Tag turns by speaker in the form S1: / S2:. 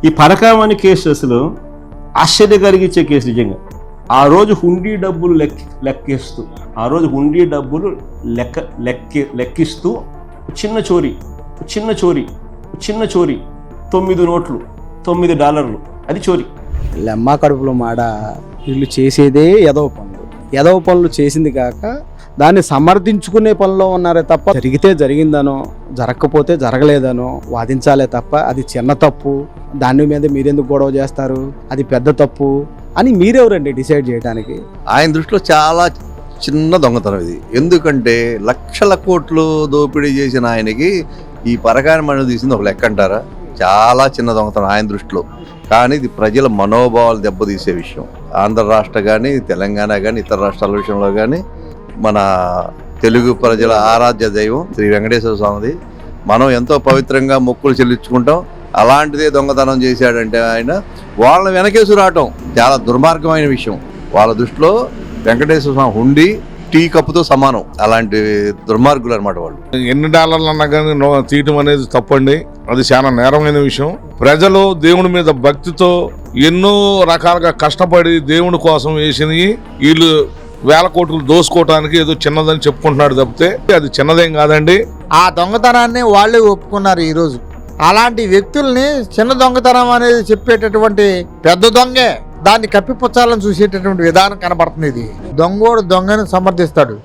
S1: ఈ పరకాయం అనే కేసు అసలు ఆశ్చర్య కలిగించే కేసు నిజంగా. ఆ రోజు హుండీ డబ్బులు లెక్కిస్తూ లెక్కిస్తూ చిన్న చోరీ 9 నోట్లు $9 అది చోరీ.
S2: లెమ్మ కడుపులో మాడ వీళ్ళు చేసేదే ఎదవ పనులు చేసింది కాక దాన్ని సమర్థించుకునే పనిలో ఉన్నారే తప్ప జరిగితే జరిగిందనో జరగకపోతే జరగలేదనో వాదించాలే తప్ప అది చిన్న తప్పు దాని మీద మీరెందుకు గొడవ చేస్తారు, అది పెద్ద తప్పు అని మీరెవరండి డిసైడ్ చేయడానికి?
S3: ఆయన దృష్టిలో చాలా చిన్న దొంగతనం ఇది. ఎందుకంటే లక్షల కోట్లు దోపిడీ చేసిన ఆయనకి ఈ పరకాయన మణి తీసింది ఒక లెక్క అంటారా? చాలా చిన్న దొంగతనం ఆయన దృష్టిలో. కానీ ఇది ప్రజల మనోభావాలు దెబ్బతీసే విషయం. ఆంధ్ర రాష్ట్ర కానీ తెలంగాణ కానీ ఇతర రాష్ట్రాల విషయంలో కానీ మన తెలుగు ప్రజల ఆరాధ్య దైవం శ్రీ వెంకటేశ్వర స్వామిది మనం ఎంతో పవిత్రంగా మొక్కులు చెల్లించుకుంటాం. అలాంటిదే దొంగతనం చేశాడంటే ఆయన వాళ్ళని వెనకేసి రావటం చాలా దుర్మార్గమైన విషయం. వాళ్ళ దృష్టిలో వెంకటేశ్వర స్వామి హుండీ టీ కప్పుతో సమానం. అలాంటి దుర్మార్గులు అనమాట వాళ్ళు.
S4: ఎన్ని డాలర్లు అన్నా కానీ తీయటం అనేది తప్పండి, అది చాలా నేరమైన విషయం. ప్రజలు దేవుడి మీద భక్తితో ఎన్నో రకాలుగా కష్టపడి దేవుడి కోసం వేసినవి వీళ్ళు వేల కోట్లు దోసుకోవటానికి ఏదో చిన్నదని చెప్పుకుంటున్నాడు తప్పితే అది చిన్నదేం కాదండి.
S5: ఆ దొంగతనాన్ని వాళ్ళే ఒప్పుకున్నారు ఈరోజు. అలాంటి వ్యక్తుల్ని చిన్న దొంగతనం అనేది చెప్పేటటువంటి పెద్ద దొంగే దాన్ని కప్పిపుచ్చాలని చూసేటటువంటి విధానం కనబడుతుంది. ఇది దొంగోడు దొంగని సమర్థిస్తాడు.